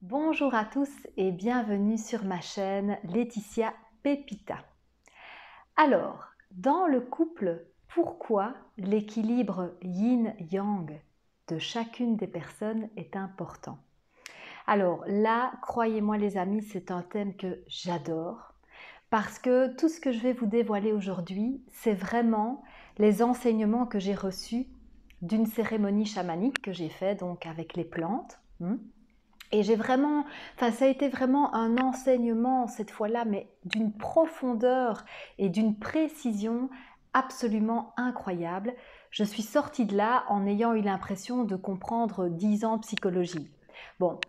Bonjour à tous et bienvenue sur ma chaîne Laetitia Pepita. Alors, dans le couple, pourquoi l'équilibre yin-yang de chacune des personnes est important? Alors là, croyez-moi les amis, c'est un thème que j'adore parce que tout ce que je vais vous dévoiler aujourd'hui, c'est vraiment les enseignements que j'ai reçus d'une cérémonie chamanique que j'ai faite donc avec les plantes. Et ça a été vraiment un enseignement cette fois-là, mais d'une profondeur et d'une précision absolument incroyable. Je suis sortie de là en ayant eu l'impression de comprendre 10 ans de psychologie. Bon,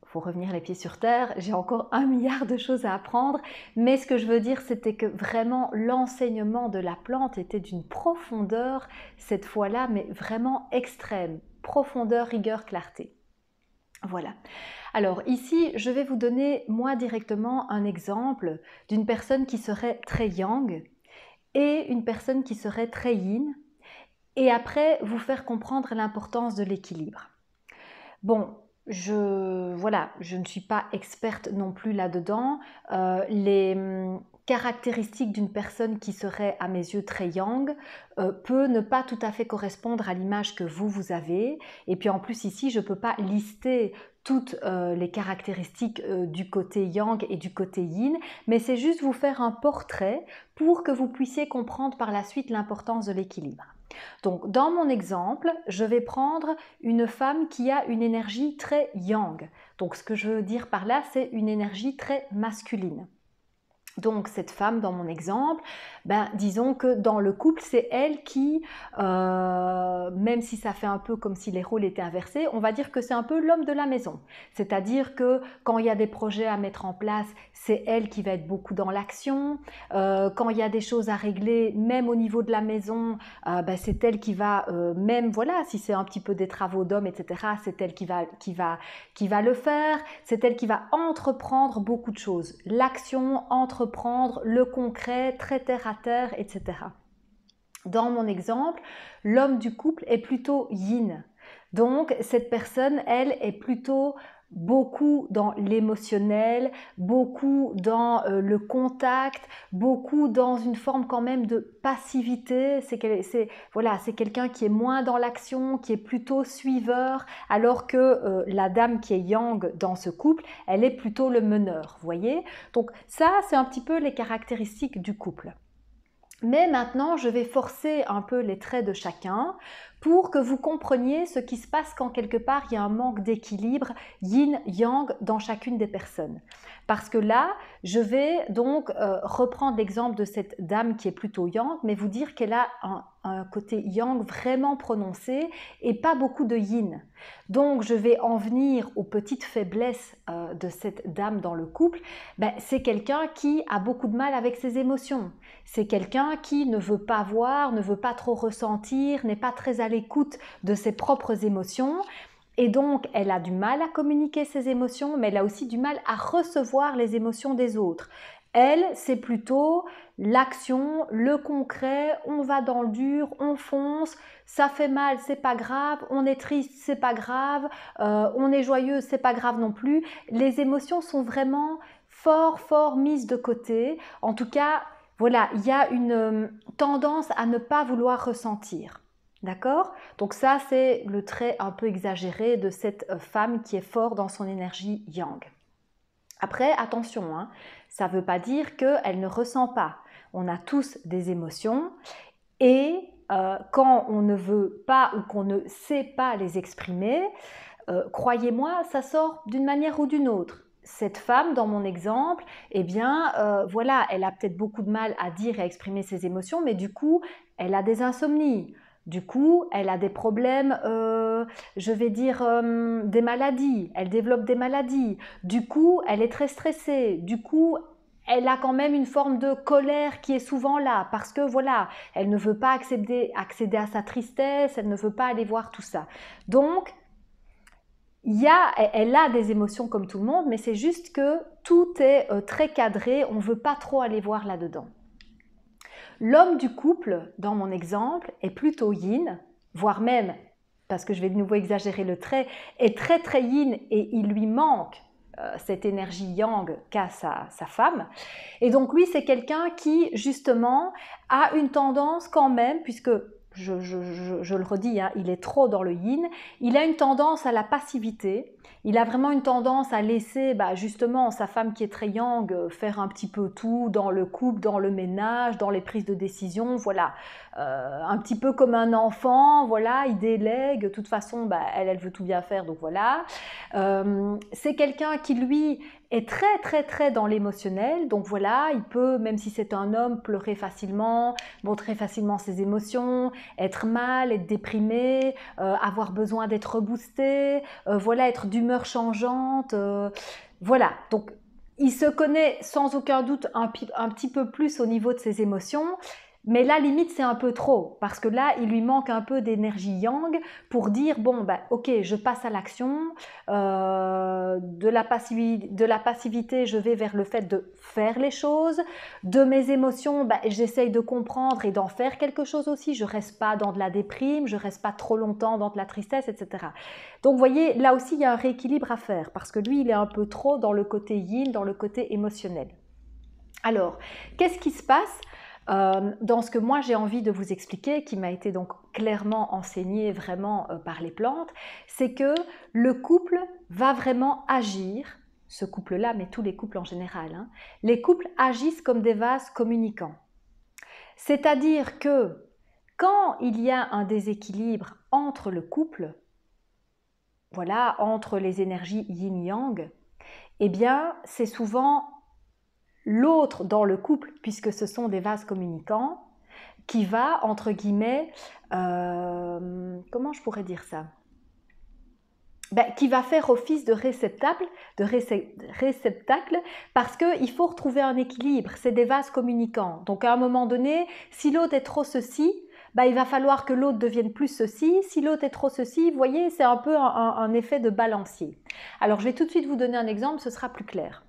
il faut revenir les pieds sur terre, j'ai encore 1 milliard de choses à apprendre, mais ce que je veux dire, c'était que vraiment l'enseignement de la plante était d'une profondeur, cette fois-là, mais vraiment extrême. Profondeur, rigueur, clarté. Voilà. Alors ici, je vais vous donner moi directement un exemple d'une personne qui serait très yang et une personne qui serait très yin, et après vous faire comprendre l'importance de l'équilibre. Bon, je ne suis pas experte non plus là-dedans. Les caractéristiques d'une personne qui serait à mes yeux très yang peut ne pas tout à fait correspondre à l'image que vous avez. Et puis en plus ici, je ne peux pas lister toutes les caractéristiques du côté yang et du côté yin, mais c'est juste vous faire un portrait pour que vous puissiez comprendre par la suite l'importance de l'équilibre. Donc, dans mon exemple, je vais prendre une femme qui a une énergie très yang. Donc, ce que je veux dire par là, c'est une énergie très masculine. Donc cette femme dans mon exemple, disons que dans le couple, c'est elle qui, même si ça fait un peu comme si les rôles étaient inversés, on va dire que c'est un peu l'homme de la maison. C'est-à-dire que quand il y a des projets à mettre en place, c'est elle qui va être beaucoup dans l'action. Quand il y a des choses à régler, même au niveau de la maison, c'est elle qui va, même voilà, si c'est un petit peu des travaux d'hommes, etc., c'est elle qui va le faire. C'est elle qui va entreprendre beaucoup de choses. L'action, entreprendre, le concret, très terre à terre, etc. Dans mon exemple, l'homme du couple est plutôt yin. Donc, cette personne, elle, est plutôt beaucoup dans l'émotionnel, beaucoup dans le contact, beaucoup dans une forme quand même de passivité. C'est quelqu'un qui est moins dans l'action, qui est plutôt suiveur, alors que la dame qui est yang dans ce couple, elle est plutôt le meneur, vous voyez? Donc ça, c'est un petit peu les caractéristiques du couple. Mais maintenant, je vais forcer un peu les traits de chacun pour que vous compreniez ce qui se passe quand quelque part il y a un manque d'équilibre yin-yang dans chacune des personnes. Parce que là, je vais donc reprendre l'exemple de cette dame qui est plutôt yang, mais vous dire qu'elle a un côté yang vraiment prononcé et pas beaucoup de yin. Donc, je vais en venir aux petites faiblesses de cette dame dans le couple. C'est quelqu'un qui a beaucoup de mal avec ses émotions. C'est quelqu'un qui ne veut pas voir, ne veut pas trop ressentir, n'est pas très à l'écoute de ses propres émotions. Et donc, elle a du mal à communiquer ses émotions, mais elle a aussi du mal à recevoir les émotions des autres. Elle, c'est plutôt l'action, le concret, on va dans le dur, on fonce, ça fait mal, c'est pas grave, on est triste, c'est pas grave, on est joyeux, c'est pas grave non plus. Les émotions sont vraiment fort mises de côté. En tout cas, voilà, il y a une tendance à ne pas vouloir ressentir. D'accord? Donc ça, c'est le trait un peu exagéré de cette femme qui est fort dans son énergie yang. Après, attention, hein, ça ne veut pas dire qu'elle ne ressent pas. On a tous des émotions et quand on ne veut pas ou qu'on ne sait pas les exprimer, croyez-moi, ça sort d'une manière ou d'une autre. Cette femme, dans mon exemple, elle a peut-être beaucoup de mal à dire et à exprimer ses émotions, mais du coup, elle a des insomnies. Du coup, elle a des problèmes, des maladies. Elle développe des maladies. Du coup, elle est très stressée. Du coup, elle a quand même une forme de colère qui est souvent là parce que voilà, elle ne veut pas accéder à sa tristesse, elle ne veut pas aller voir tout ça. Donc, elle a des émotions comme tout le monde, mais c'est juste que tout est très cadré, on ne veut pas trop aller voir là-dedans. L'homme du couple, dans mon exemple, est plutôt yin, voire même parce que je vais de nouveau exagérer le trait, est très très yin et il lui manque cette énergie yang qu'a sa femme. Et donc lui, c'est quelqu'un qui, justement, a une tendance quand même, puisque, je le redis, hein, il est trop dans le yin, il a une tendance à la passivité, il a vraiment une tendance à laisser justement sa femme qui est très yang faire un petit peu tout dans le couple, dans le ménage, dans les prises de décision, voilà. Un petit peu comme un enfant, voilà, il délègue, de toute façon, elle veut tout bien faire, donc voilà. C'est quelqu'un qui, lui, est très très très dans l'émotionnel, donc voilà, il peut, même si c'est un homme, pleurer facilement, montrer facilement ses émotions, être mal, être déprimé, avoir besoin d'être boosté, voilà, être d'humeur changeante, voilà, donc il se connaît sans aucun doute un petit peu plus au niveau de ses émotions. Mais là, limite, c'est un peu trop, parce que là, il lui manque un peu d'énergie yang pour dire, bon, ok, je passe à l'action, de la passivité, je vais vers le fait de faire les choses, de mes émotions, j'essaye de comprendre et d'en faire quelque chose aussi, je ne reste pas dans de la déprime, je ne reste pas trop longtemps dans de la tristesse, etc. Donc, vous voyez, là aussi, il y a un rééquilibre à faire, parce que lui, il est un peu trop dans le côté yin, dans le côté émotionnel. Alors, qu'est-ce qui se passe dans ce que moi j'ai envie de vous expliquer, qui m'a été donc clairement enseigné vraiment par les plantes, c'est que le couple va vraiment agir, ce couple-là, mais tous les couples en général, hein, les couples agissent comme des vases communicants. C'est-à-dire que quand il y a un déséquilibre entre le couple, voilà, entre les énergies yin-yang, eh bien c'est souvent l'autre dans le couple, puisque ce sont des vases communicants, qui va, entre guillemets, comment je pourrais dire ça, qui va faire office de réceptacle, parce qu'il faut retrouver un équilibre, c'est des vases communicants. Donc à un moment donné, si l'autre est trop ceci, il va falloir que l'autre devienne plus ceci, si l'autre est trop ceci, vous voyez, c'est un peu un effet de balancier. Alors je vais tout de suite vous donner un exemple, ce sera plus clair.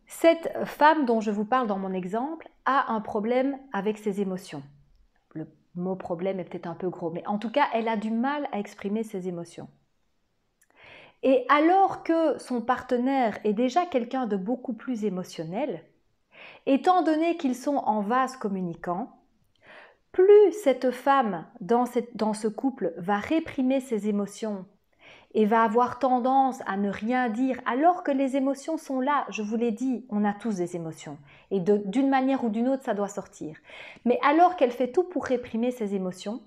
Cette femme dont je vous parle dans mon exemple a un problème avec ses émotions. Le mot problème est peut-être un peu gros, mais en tout cas, elle a du mal à exprimer ses émotions. Et alors que son partenaire est déjà quelqu'un de beaucoup plus émotionnel, étant donné qu'ils sont en vase communicant, plus cette femme dans ce couple va réprimer ses émotions et va avoir tendance à ne rien dire, alors que les émotions sont là, je vous l'ai dit, on a tous des émotions, et d'une manière ou d'une autre, ça doit sortir. Mais alors qu'elle fait tout pour réprimer ses émotions,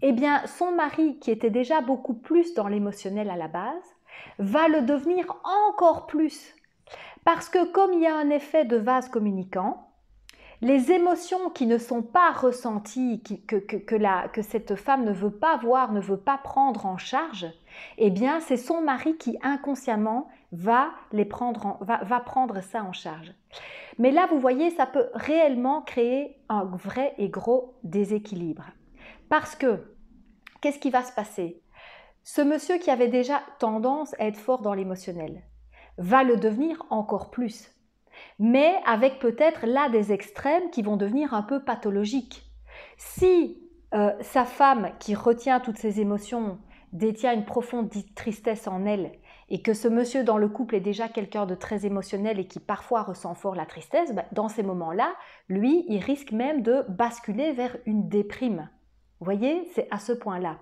eh bien, son mari, qui était déjà beaucoup plus dans l'émotionnel à la base, va le devenir encore plus. Parce que comme il y a un effet de vase communicant, les émotions qui ne sont pas ressenties, que cette femme ne veut pas voir, ne veut pas prendre en charge, eh bien, c'est son mari qui inconsciemment va prendre ça en charge. Mais là, vous voyez, ça peut réellement créer un vrai et gros déséquilibre. Parce que, qu'est-ce qui va se passer? Ce monsieur qui avait déjà tendance à être fort dans l'émotionnel va le devenir encore plus. Mais avec peut-être là des extrêmes qui vont devenir un peu pathologiques. Si sa femme qui retient toutes ses émotions détient une profonde tristesse en elle et que ce monsieur dans le couple est déjà quelqu'un de très émotionnel et qui parfois ressent fort la tristesse, dans ces moments-là, lui, il risque même de basculer vers une déprime. Vous voyez, c'est à ce point-là.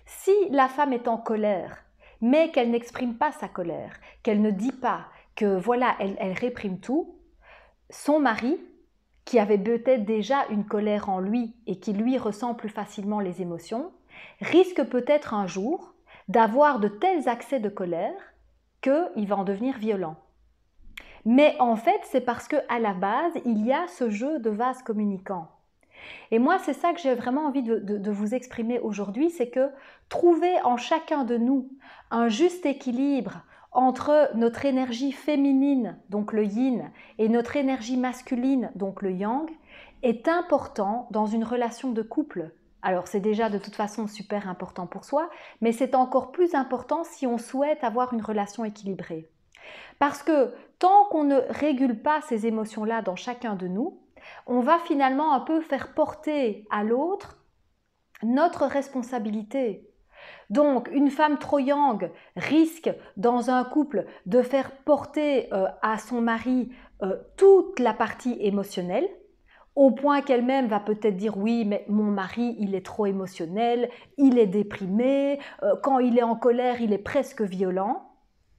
Si la femme est en colère, mais qu'elle n'exprime pas sa colère, qu'elle ne dit pas, que voilà, elle réprime tout, son mari, qui avait peut-être déjà une colère en lui et qui lui ressent plus facilement les émotions, risque peut-être un jour d'avoir de tels accès de colère qu'il va en devenir violent. Mais en fait, c'est parce qu'à la base, il y a ce jeu de vase communicant. Et moi, c'est ça que j'ai vraiment envie de vous exprimer aujourd'hui, c'est que trouver en chacun de nous un juste équilibre entre notre énergie féminine, donc le yin, et notre énergie masculine, donc le yang, est important dans une relation de couple. Alors c'est déjà de toute façon super important pour soi, mais c'est encore plus important si on souhaite avoir une relation équilibrée. Parce que tant qu'on ne régule pas ces émotions-là dans chacun de nous, on va finalement un peu faire porter à l'autre notre responsabilité. Donc, une femme trop yang risque dans un couple de faire porter à son mari toute la partie émotionnelle, au point qu'elle-même va peut-être dire oui, mais mon mari, il est trop émotionnel, il est déprimé, quand il est en colère, il est presque violent.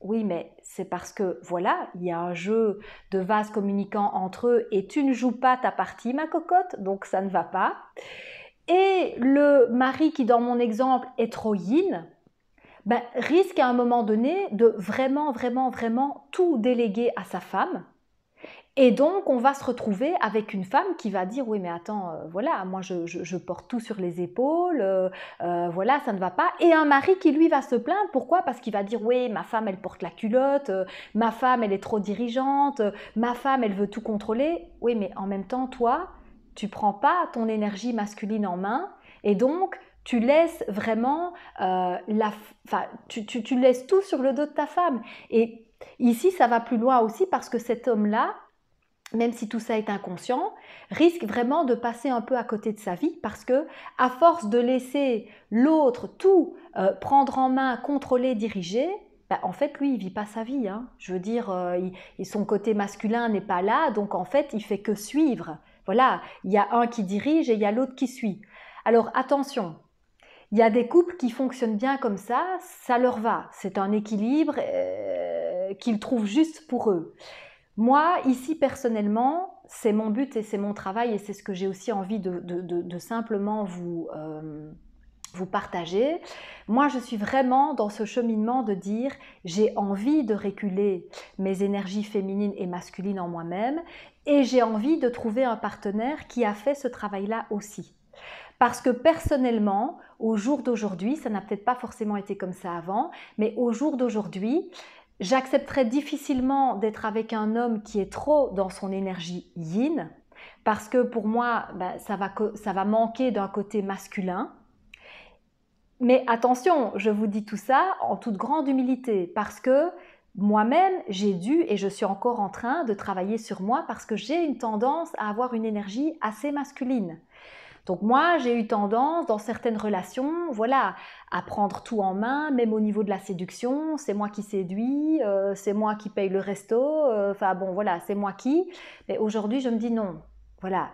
Oui, mais c'est parce que, voilà, il y a un jeu de vases communicants entre eux et tu ne joues pas ta partie, ma cocotte, donc ça ne va pas. Et le mari qui, dans mon exemple, est trop yin, ben, risque à un moment donné de vraiment, vraiment, vraiment tout déléguer à sa femme. Et donc, on va se retrouver avec une femme qui va dire « Oui, mais attends, voilà, moi, je porte tout sur les épaules, voilà, ça ne va pas. » Et un mari qui, lui, va se plaindre. Pourquoi? Parce qu'il va dire « Oui, ma femme, elle porte la culotte, ma femme, elle est trop dirigeante, ma femme, elle veut tout contrôler. » Oui, mais en même temps, toi, tu ne prends pas ton énergie masculine en main et donc, tu laisses vraiment, tu laisses tout sur le dos de ta femme. Et ici, ça va plus loin aussi parce que cet homme-là, même si tout ça est inconscient, risque vraiment de passer un peu à côté de sa vie parce que, à force de laisser l'autre tout prendre en main, contrôler, diriger, bah, en fait, lui, il vit pas sa vie. Hein. Je veux dire, son côté masculin n'est pas là, donc en fait, il fait que suivre. Voilà, il y a un qui dirige et il y a l'autre qui suit. Alors attention, il y a des couples qui fonctionnent bien comme ça leur va. C'est un équilibre qu'ils trouvent juste pour eux. Moi, ici, personnellement, c'est mon but et c'est mon travail et c'est ce que j'ai aussi envie de simplement vous partager. Moi, je suis vraiment dans ce cheminement de dire j'ai envie de réguler mes énergies féminines et masculines en moi-même et j'ai envie de trouver un partenaire qui a fait ce travail-là aussi. Parce que personnellement, au jour d'aujourd'hui, ça n'a peut-être pas forcément été comme ça avant, mais au jour d'aujourd'hui, j'accepterais difficilement d'être avec un homme qui est trop dans son énergie yin, parce que pour moi, ben, ça va manquer d'un côté masculin. Mais attention, je vous dis tout ça en toute grande humilité, parce que moi-même, j'ai dû et je suis encore en train de travailler sur moi parce que j'ai une tendance à avoir une énergie assez masculine. Donc moi, j'ai eu tendance dans certaines relations, voilà, à prendre tout en main, même au niveau de la séduction, c'est moi qui séduis, c'est moi qui paye le resto, enfin bon voilà, c'est moi qui. Mais aujourd'hui, je me dis non, voilà,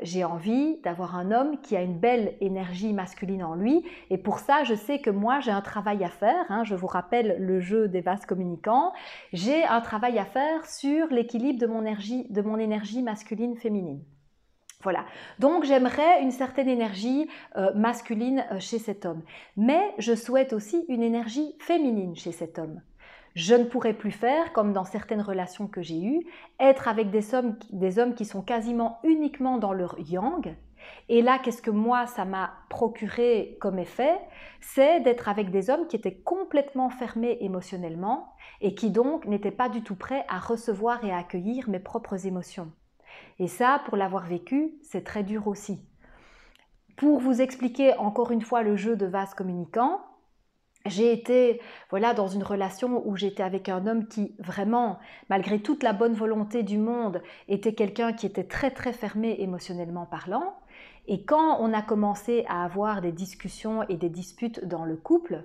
j'ai envie d'avoir un homme qui a une belle énergie masculine en lui et pour ça, je sais que moi, j'ai un travail à faire, hein, je vous rappelle le jeu des vases communicants, j'ai un travail à faire sur l'équilibre de mon énergie masculine-féminine. Voilà, donc j'aimerais une certaine énergie masculine chez cet homme. Mais je souhaite aussi une énergie féminine chez cet homme. Je ne pourrais plus faire, comme dans certaines relations que j'ai eues, être avec des hommes qui sont quasiment uniquement dans leur yang. Et là, qu'est-ce que moi, ça m'a procuré comme effet? C'est d'être avec des hommes qui étaient complètement fermés émotionnellement et qui donc n'étaient pas du tout prêts à recevoir et à accueillir mes propres émotions. Et ça, pour l'avoir vécu, c'est très dur aussi. Pour vous expliquer encore une fois le jeu de vase communicant, j'ai été dans une relation où j'étais avec un homme qui vraiment, malgré toute la bonne volonté du monde, était quelqu'un qui était très très fermé émotionnellement parlant. Et quand on a commencé à avoir des discussions et des disputes dans le couple,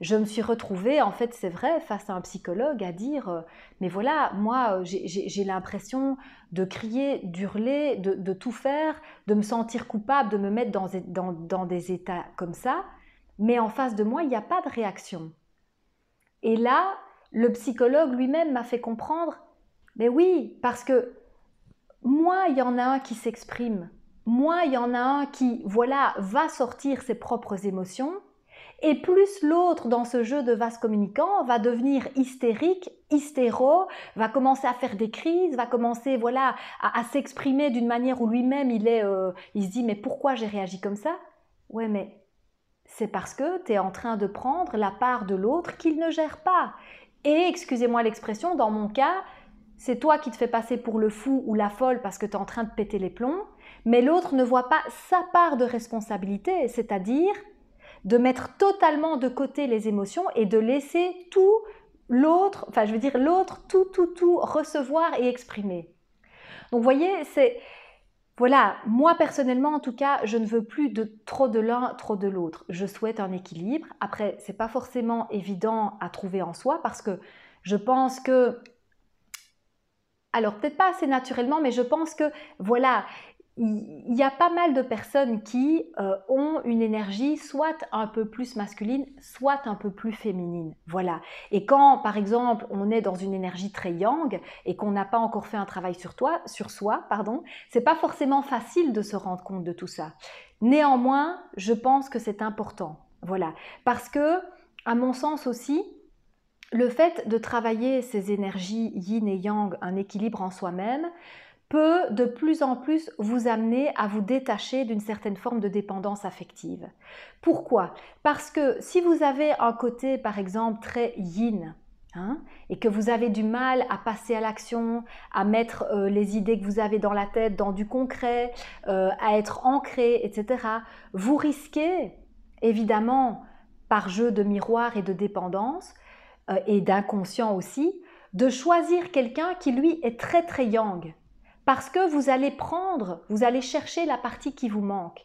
je me suis retrouvée, en fait c'est vrai, face à un psychologue à dire mais voilà, moi j'ai l'impression de crier, d'hurler, de tout faire, de me sentir coupable, de me mettre dans des états comme ça, mais en face de moi, il n'y a pas de réaction. Et là, le psychologue lui-même m'a fait comprendre, mais oui, parce que moins il y en a un qui s'exprime, moins il y en a un qui, va sortir ses propres émotions, et plus l'autre, dans ce jeu de vase communicant, va devenir hystérique, hystéro, va commencer à faire des crises, va commencer à s'exprimer d'une manière où lui-même il se dit mais pourquoi j'ai réagi comme ça? Ouais, mais c'est parce que tu es en train de prendre la part de l'autre qu'il ne gère pas. Et excusez-moi l'expression, dans mon cas, c'est toi qui te fais passer pour le fou ou la folle parce que tu es en train de péter les plombs, mais l'autre ne voit pas sa part de responsabilité, c'est-à-dire de mettre totalement de côté les émotions et de laisser tout l'autre, tout recevoir et exprimer. Donc vous voyez, Voilà, moi personnellement en tout cas, je ne veux plus de trop de l'un, trop de l'autre. Je souhaite un équilibre. Après, c'est pas forcément évident à trouver en soi parce que je pense que, alors peut-être pas assez naturellement, mais je pense que voilà, il y a pas mal de personnes qui ont une énergie soit un peu plus masculine, soit un peu plus féminine. Voilà. Et quand, par exemple, on est dans une énergie très yang et qu'on n'a pas encore fait un travail sur soi, pardon, c'est pas forcément facile de se rendre compte de tout ça. Néanmoins, je pense que c'est important. Voilà. Parce que, à mon sens aussi, le fait de travailler ces énergies yin et yang, un équilibre en soi-même, peut de plus en plus vous amener à vous détacher d'une certaine forme de dépendance affective. Pourquoi? Parce que si vous avez un côté, par exemple, très yin, et que vous avez du mal à passer à l'action, à mettre les idées que vous avez dans la tête dans du concret, à être ancré, etc., vous risquez, évidemment, par jeu de miroir et de dépendance, et d'inconscient aussi, de choisir quelqu'un qui, lui, est très très yang. Parce que vous allez chercher la partie qui vous manque.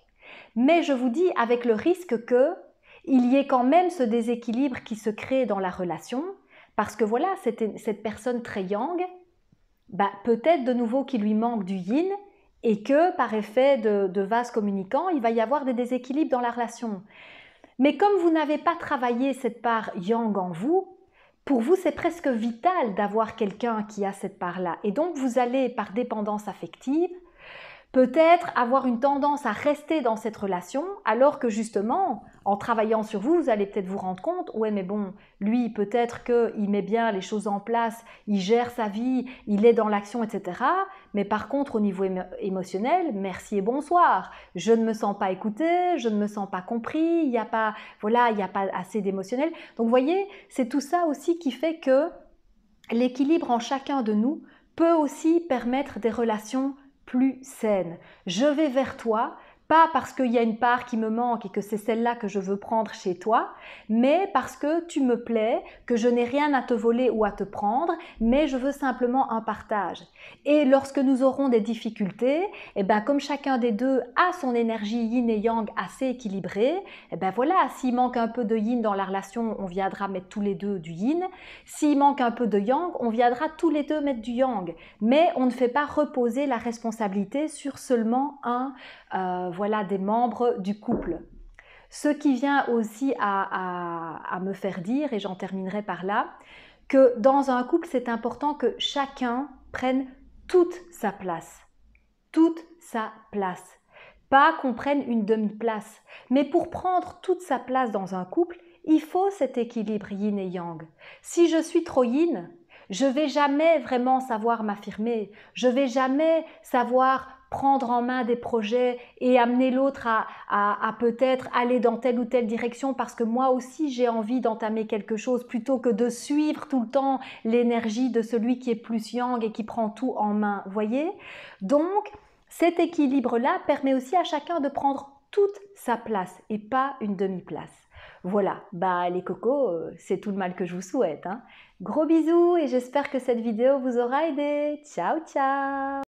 Mais je vous dis avec le risque qu'il y ait quand même ce déséquilibre qui se crée dans la relation, parce que voilà, cette personne très yang, peut-être de nouveau qu'il lui manque du yin, et que par effet de vase communicant, il va y avoir des déséquilibres dans la relation. Mais comme vous n'avez pas travaillé cette part yang en vous, pour vous, c'est presque vital d'avoir quelqu'un qui a cette part-là. Et donc, vous allez, par dépendance affective, peut-être avoir une tendance à rester dans cette relation, alors que justement, en travaillant sur vous, vous allez peut-être vous rendre compte, ouais mais bon, lui peut-être qu'il met bien les choses en place, il gère sa vie, il est dans l'action, etc. Mais par contre, au niveau émotionnel, merci et bonsoir. Je ne me sens pas écoutée, je ne me sens pas compris, il n'y a pas, voilà, il n'y a pas assez d'émotionnel. Donc vous voyez, c'est tout ça aussi qui fait que l'équilibre en chacun de nous peut aussi permettre des relations plus saine. Je vais vers toi, pas parce qu'il y a une part qui me manque et que c'est celle-là que je veux prendre chez toi, mais parce que tu me plais, que je n'ai rien à te voler ou à te prendre, mais je veux simplement un partage. Et lorsque nous aurons des difficultés, comme chacun des deux a son énergie yin et yang assez équilibrée, voilà, s'il manque un peu de yin dans la relation, on viendra mettre tous les deux du yin. S'il manque un peu de yang, on viendra tous les deux mettre du yang. Mais on ne fait pas reposer la responsabilité sur seulement un des membres du couple. Ce qui vient aussi à me faire dire, et j'en terminerai par là, que dans un couple, c'est important que chacun prenne toute sa place. Toute sa place. Pas qu'on prenne une demi-place. Mais pour prendre toute sa place dans un couple, il faut cet équilibre yin et yang. Si je suis trop yin, je ne vais jamais vraiment savoir m'affirmer. Je ne vais jamais savoir prendre en main des projets et amener l'autre à peut-être aller dans telle ou telle direction parce que moi aussi j'ai envie d'entamer quelque chose plutôt que de suivre tout le temps l'énergie de celui qui est plus yang et qui prend tout en main. Vous voyez? Donc, cet équilibre-là permet aussi à chacun de prendre toute sa place et pas une demi-place. Voilà, les cocos, c'est tout le mal que je vous souhaite. Gros bisous et j'espère que cette vidéo vous aura aidé. Ciao, ciao!